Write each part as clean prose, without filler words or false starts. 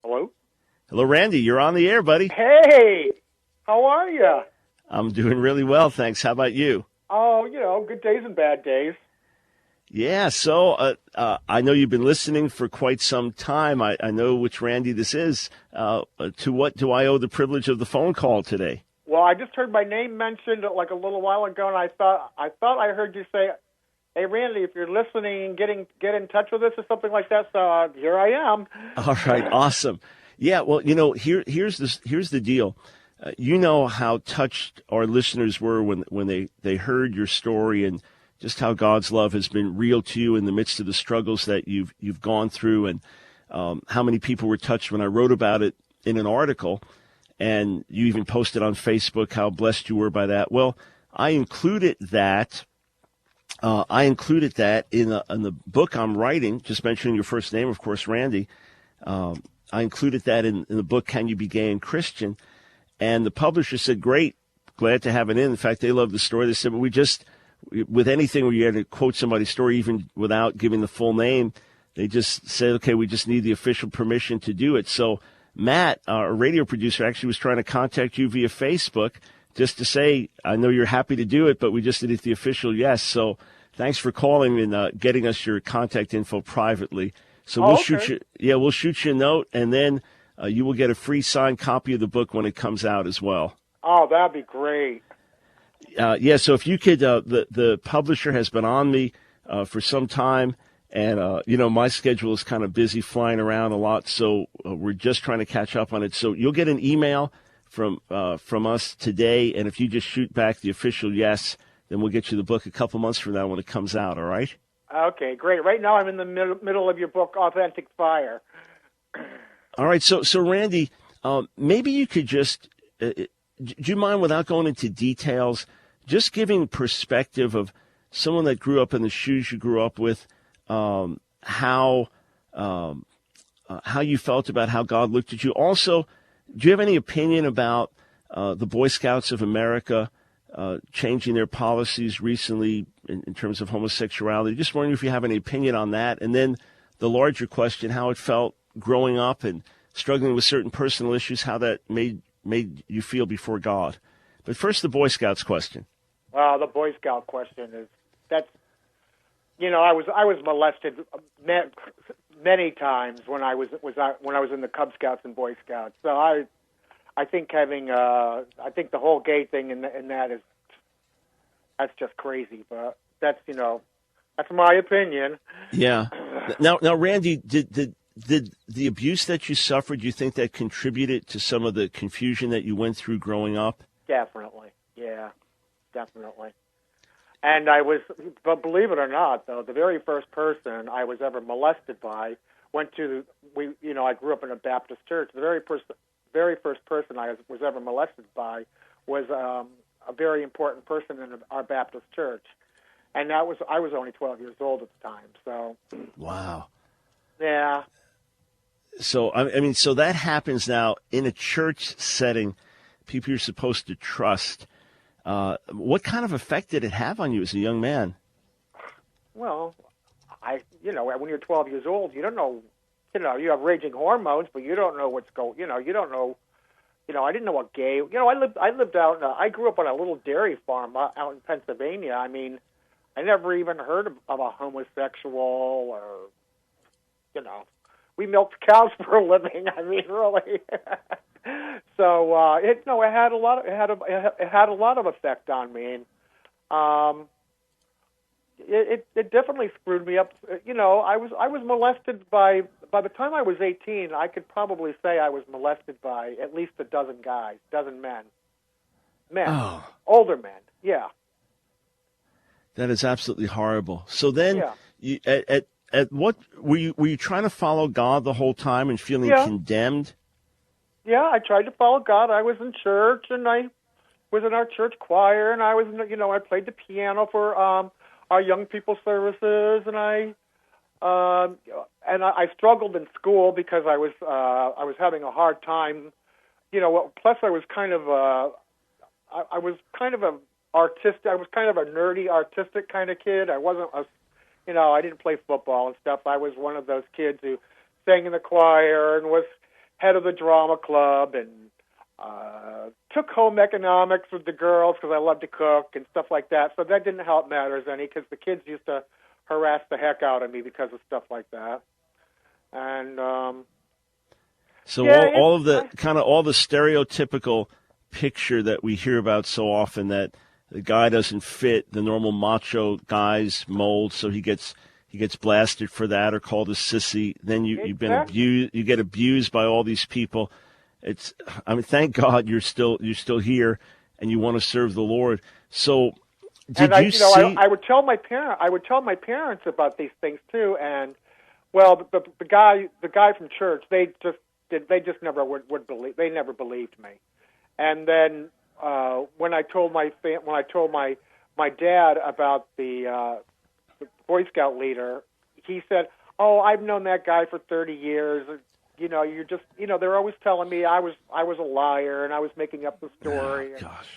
Hello? Hello, Randy. You're on the air, buddy. Hey, how are you? I'm doing really well, thanks. How about you? Oh, good days and bad days. Yeah, so I know you've been listening for quite some time. I know which Randy this is. To what do I owe the privilege of the phone call today? Well, I just heard my name mentioned like a little while ago, and I thought I heard you say, "Hey, Randy, if you're listening, get in touch with us," or something like that. So here I am. All right, awesome. Yeah, well, here's the deal. You know how touched our listeners were when they heard your story and just how God's love has been real to you in the midst of the struggles that you've gone through, and how many people were touched when I wrote about it in an article, and you even posted on Facebook how blessed you were by that. Well, I included that. In the book I'm writing. Just mentioning your first name, of course, Randy. I included that in the book, Can You Be Gay and Christian? And the publisher said, great, glad to have it in. In fact, they loved the story. They said, but with anything where you had to quote somebody's story, even without giving the full name, they just said, okay, we just need the official permission to do it. So Matt, our radio producer, actually was trying to contact you via Facebook just to say, I know you're happy to do it, but we just needed the official yes. So thanks for calling and getting us your contact info privately. So we'll shoot you a note, and then you will get a free signed copy of the book when it comes out as well. Oh, that'd be great. So if you could, the publisher has been on me for some time, and my schedule is kind of busy flying around a lot, so we're just trying to catch up on it. So you'll get an email from us today, and if you just shoot back the official yes, then we'll get you the book a couple months from now when it comes out. All right? Okay, great. Right now I'm in the middle of your book, Authentic Fire. All right. So Randy, maybe you could just, do you mind, without going into details, just giving perspective of someone that grew up in the shoes you grew up with, how you felt about how God looked at you. Also, do you have any opinion about the Boy Scouts of America changing their policies recently in terms of homosexuality? Just wondering if you have any opinion on that. And then the larger question, how it felt growing up and struggling with certain personal issues, how that made you feel before God. But first, the Boy Scouts question. Well, the Boy Scout question is that's, I was molested many times when I was in the Cub Scouts and Boy Scouts. So I think the whole gay thing in that that's just crazy. But that's my opinion. Yeah. Now, Randy, did the abuse that you suffered, do you think that contributed to some of the confusion that you went through growing up? Definitely. Yeah, definitely. And but believe it or not, though, the very first person I was ever molested by I grew up in a Baptist church. The very first person I was ever molested by was a very important person in our Baptist church. And I was only 12 years old at the time. So. Wow. Yeah. So, so that happens now in a church setting, people you're supposed to trust. What kind of effect did it have on you as a young man? Well, when you're 12 years old, you don't know, you have raging hormones, but you don't know what's going, you don't know, I didn't know what gay, I lived out, I grew up on a little dairy farm out in Pennsylvania. I mean, I never even heard of a homosexual or, we milked cows for a living. I mean, really. So it had a lot of effect on me. It definitely screwed me up. I was molested by the time I was 18. I could probably say I was molested by at least a dozen men, older men. Yeah. That is absolutely horrible. So then, you, at what were you trying to follow God the whole time and feeling condemned? Yeah, I tried to follow God. I was in church, and I was in our church choir, and I was, I played the piano for our young people services, and I struggled in school because I was having a hard time. Plus I was kind of I was kind of a artistic. I was kind of a nerdy, artistic kind of kid. I wasn't I didn't play football and stuff. I was one of those kids who sang in the choir and head of the drama club, and took home economics with the girls because I loved to cook and stuff like that. So that didn't help matters any, because the kids used to harass the heck out of me because of stuff like that. And so yeah, all of the all the stereotypical picture that we hear about so often, that the guy doesn't fit the normal macho guy's mold, so he gets blasted for that or called a sissy. Then you've been abused. You get abused by all these people. Thank God you're still here and you want to serve the Lord. So, I would tell my parents about these things too. And well, the guy from church, they never believed me. And then when I told my dad about the Boy Scout leader, he said, "Oh, I've known that guy for 30 years. They're always telling me I was a liar and I was making up the story." Oh, gosh.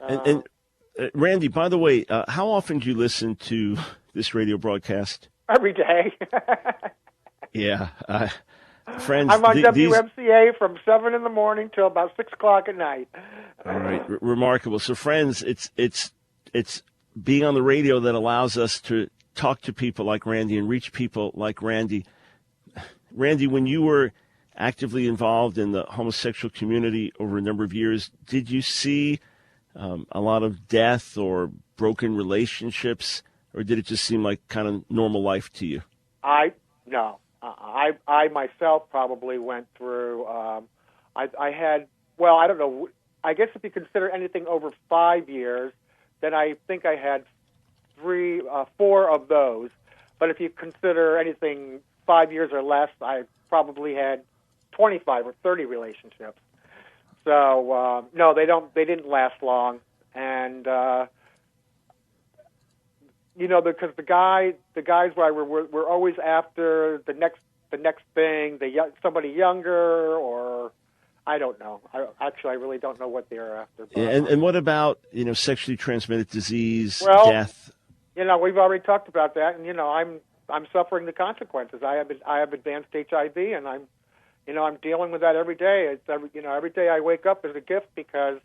And Randy, by the way, how often do you listen to this radio broadcast? Every day. Yeah. Friends, I'm on WMCA from 7 in the morning till about 6 o'clock at night. All right. Remarkable. So, friends, it's being on the radio that allows us to talk to people like Randy and reach people like Randy. Randy, when you were actively involved in the homosexual community over a number of years, did you see a lot of death or broken relationships, or did it just seem like kind of normal life to you? No. I myself probably went through, I had, well, I don't know, I guess if you consider anything over 5 years, then I think I had 4 of those. But if you consider anything 5 years or less, I probably had 25 or 30 relationships. So no, they didn't last long, and because the guys were always after the next thing, somebody younger, or I don't know. I really don't know what they're after. Yeah, and what about sexually transmitted disease, death? We've already talked about that, and I'm suffering the consequences. I have advanced HIV, and I'm dealing with that every day. It's every day I wake up is a gift, because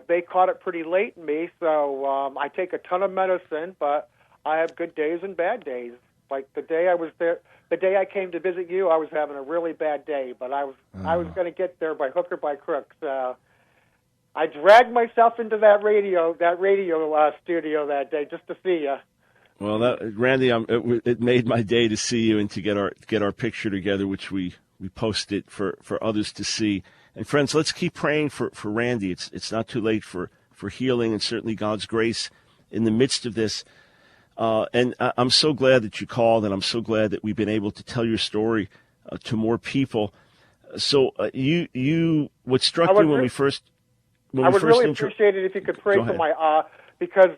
they caught it pretty late in me. So I take a ton of medicine, but I have good days and bad days. Like the day I came to visit you, I was having a really bad day, but I was going to get there by hook or by crook. So I dragged myself into that radio studio that day just to see you. Well, Randy, it made my day to see you and to get our picture together, which we posted for others to see. And friends, let's keep praying for Randy. It's not too late for healing, and certainly God's grace in the midst of this. And I'm so glad that you called, and I'm so glad that we've been able to tell your story to more people. So what struck me when we first really appreciate it if you could pray for my because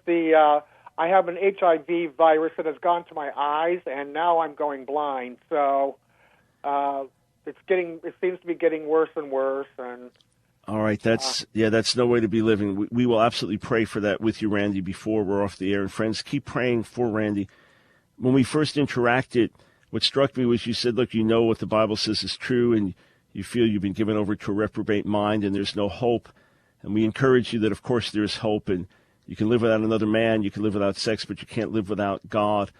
I have an HIV virus that has gone to my eyes, and now I'm going blind. So it seems to be getting worse and worse. And all right, that's no way to be living. We will absolutely pray for that with you, Randy, before we're off the air. And friends, keep praying for Randy. When we first interacted, what struck me was you said, look, what the Bible says is true, and you feel you've been given over to a reprobate mind, and there's no hope. And we encourage you that, of course, there is hope, and you can live without another man, you can live without sex, but you can't live without God.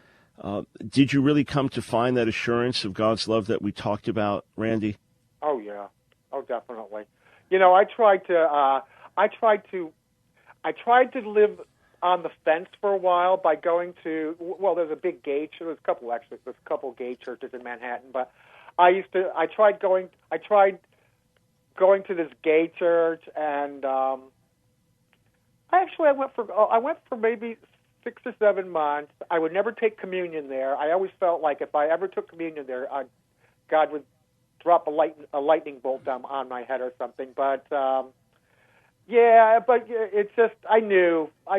Did you really come to find that assurance of God's love that we talked about, Randy? Oh, yeah. Oh, definitely. I tried to live on the fence for a while by going to, there's a big gay church. There's a couple gay churches in Manhattan, but I tried going to this gay church, and I went for maybe 6 or 7 months. I would never take communion there. I always felt like if I ever took communion there, God would drop a lightning bolt on my head or something. But it's just I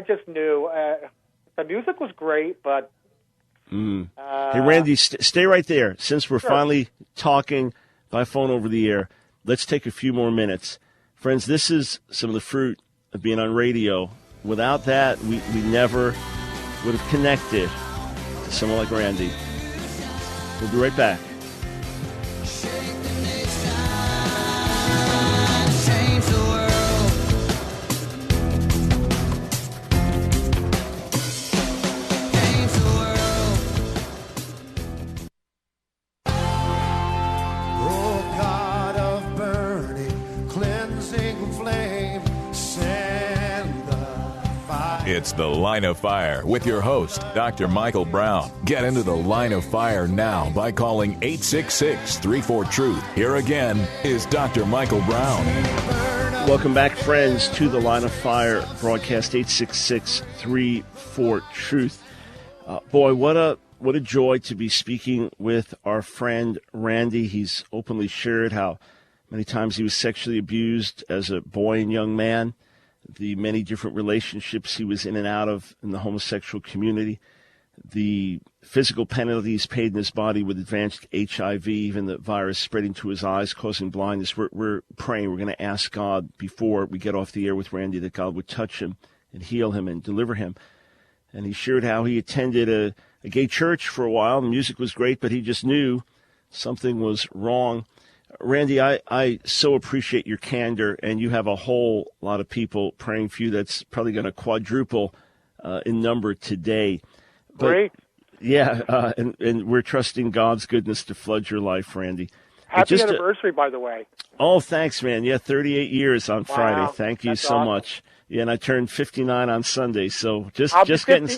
just knew the music was great, but hey, Randy, stay right there. Since we're finally talking by phone over the air, let's take a few more minutes. Friends, this is some of the fruit of being on radio. Without that, we never would have connected to someone like Randy. We'll be right back. It's The Line of Fire with your host, Dr. Michael Brown. Get into the Line of Fire now by calling 866-34-TRUTH. Here again is Dr. Michael Brown. Welcome back, friends, to The Line of Fire, broadcast 866-34-TRUTH. Boy, what a joy to be speaking with our friend Randy. He's openly shared how many times he was sexually abused as a boy and young man, the many different relationships he was in and out of in the homosexual community, the physical penalties paid in his body with advanced HIV, even the virus spreading to his eyes, causing blindness. We're praying. We're going to ask God before we get off the air with Randy that God would touch him and heal him and deliver him. And he shared how he attended a gay church for a while. The music was great, but he just knew something was wrong. Randy, I so appreciate your candor, and you have a whole lot of people praying for you. That's probably going to quadruple in number today. But, Great. Yeah, and we're trusting God's goodness to flood your life, Randy. Happy anniversary, by the way. Oh, thanks, man. Yeah, 38 years on Friday. Thank you so awesome. much. Yeah, and I turned 59 on Sunday, so just getting...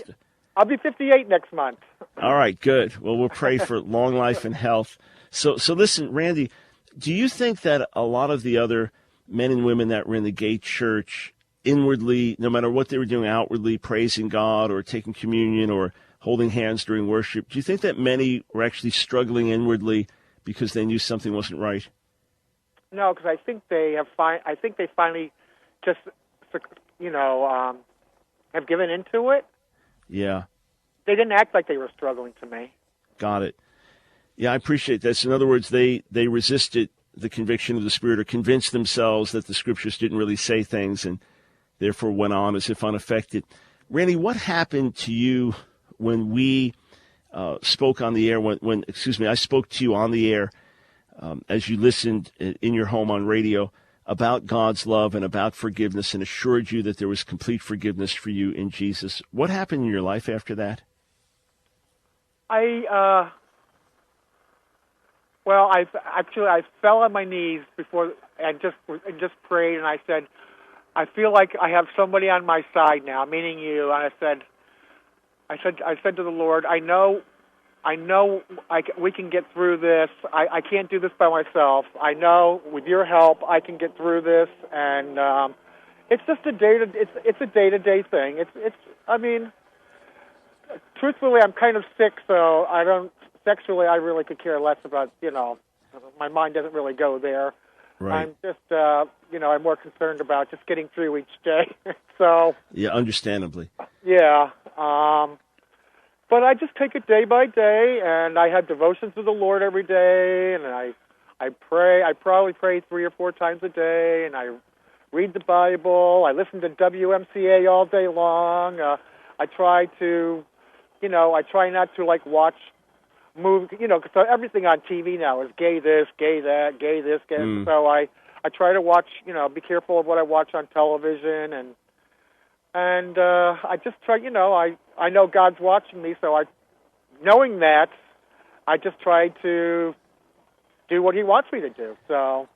I'll be 58 next month. All right, good. Well, we'll pray for long life and health. So listen, Randy, do you think that a lot of the other men and women that were in the gay church inwardly, no matter what they were doing outwardly, praising God or taking communion or holding hands during worship, do you think that many were actually struggling inwardly because they knew something wasn't right? No, because I think they finally just, have given into it. Yeah. They didn't act like they were struggling to me. Got it. Yeah, I appreciate this. In other words, they resisted the conviction of the Spirit or convinced themselves that the Scriptures didn't really say things and therefore went on as if unaffected. Randy, what happened to you when we spoke on the air, I spoke to you on the air as you listened in your home on radio about God's love and about forgiveness and assured you that there was complete forgiveness for you in Jesus? What happened in your life after that? I fell on my knees before and just prayed, and I said, I feel like I have somebody on my side now, meaning you. And I said to the Lord, I know we can get through this. I can't do this by myself. I know with your help I can get through this, and it's just a day-to-day thing. Truthfully, I'm kind of sick, so sexually I really could care less about, my mind doesn't really go there. Right. I'm just, I'm more concerned about just getting through each day. So. Yeah, understandably. Yeah. But I just take it day by day, and I have devotions to the Lord every day, and I pray. I probably pray 3 or 4 times a day, and I read the Bible. I listen to WMCA all day long. I try not to watch movies, because everything on TV now is gay this, gay that, gay this, gay. So I try to watch, be careful of what I watch on television, and I just try, I know God's watching me, so knowing that, I just try to do what He wants me to do. So.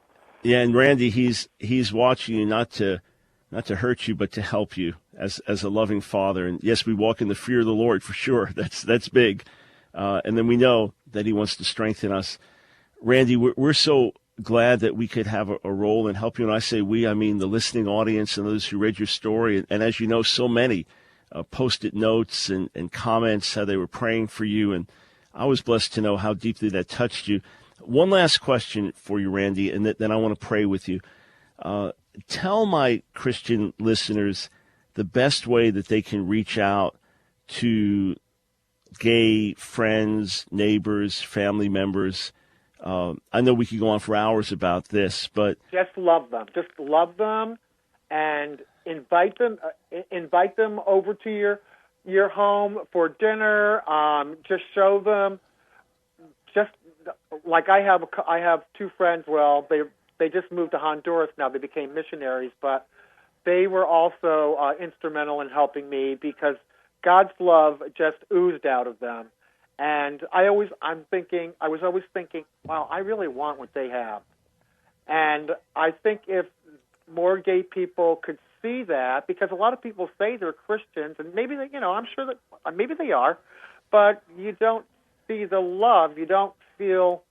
Yeah, and Randy, he's watching you not to hurt you, but to help you as a loving Father. And yes, we walk in the fear of the Lord for sure. That's big. And then we know that He wants to strengthen us. Randy, we're so glad that we could have a role in helping you. And I say we, I mean the listening audience and those who read your story. And as you know, so many posted notes and comments, how they were praying for you. And I was blessed to know how deeply that touched you. One last question for you, Randy, and then I want to pray with you. Tell my Christian listeners the best way that they can reach out to gay friends, neighbors, family members. I know we could go on for hours about this, but just love them. Just love them, and invite them over to your home for dinner. Just show them. Just like I have 2 friends. Well, they just moved to Honduras now. They became missionaries, but they were also instrumental in helping me because God's love just oozed out of them. And I was always thinking, wow, I really want what they have. And I think if more gay people could see that, because a lot of people say they're Christians, and maybe they, I'm sure that maybe they are, but you don't see the love. You don't feel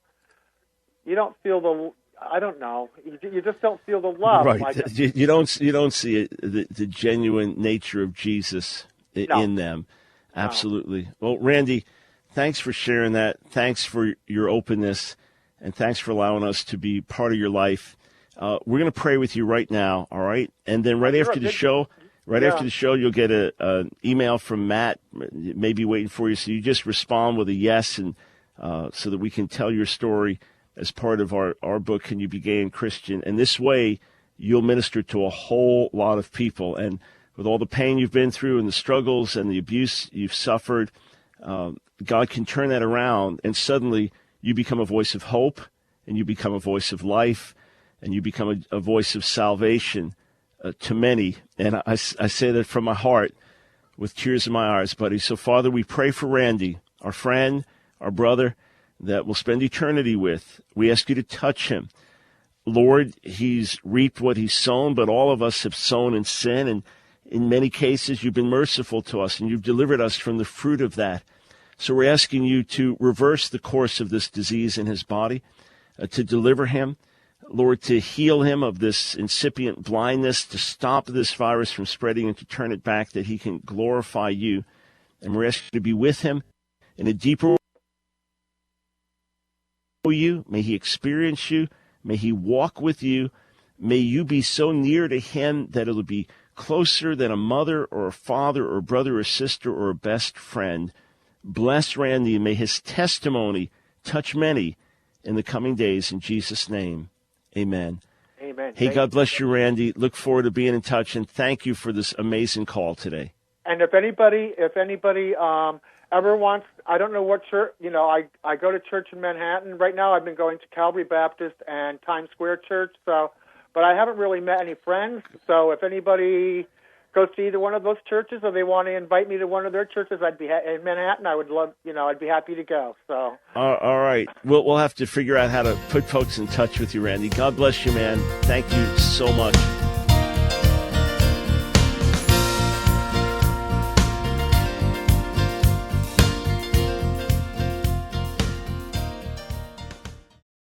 the. I don't know. You just don't feel the love. Right. Like, you don't see the genuine nature of Jesus in them. Absolutely. No. Well, Randy, thanks for sharing that. Thanks for your openness, and thanks for allowing us to be part of your life. We're going to pray with you right now, all right? And then after the show, after the show, you'll get an email from Matt, maybe waiting for you. So you just respond with a yes, and so that we can tell your story as part of our book, Can You Be Gay and Christian? And this way, you'll minister to a whole lot of people. And with all the pain you've been through and the struggles and the abuse you've suffered, God can turn that around, and suddenly you become a voice of hope, and you become a voice of life, and you become a voice of salvation to many. And I say that from my heart with tears in my eyes, buddy. So, Father, we pray for Randy, our friend, our brother, that we'll spend eternity with. We ask you to touch him. Lord, he's reaped what he's sown, but all of us have sown in sin, and in many cases you've been merciful to us, and you've delivered us from the fruit of that. So we're asking you to reverse the course of this disease in his body, to deliver him, Lord, to heal him of this incipient blindness, to stop this virus from spreading and to turn it back, that he can glorify you. And we're asking you to be with him in a deeper way. You, may he experience you, may he walk with you, may you be so near to him that it'll be closer than a mother or a father or a brother or sister or a best friend. Bless Randy, and may his testimony touch many in the coming days. In Jesus' name, amen. Amen. Hey, God bless you, Randy. Look forward to being in touch, and thank you for this amazing call today. And if anybody ever wants, I don't know what church, I go to church in Manhattan. Right now I've been going to Calvary Baptist and Times Square Church, but I haven't really met any friends. So if anybody goes to either one of those churches, or they want to invite me to one of their churches, in Manhattan, I would love, I'd be happy to go. So. All right. We'll have to figure out how to put folks in touch with you, Randy. God bless you, man. Thank you so much.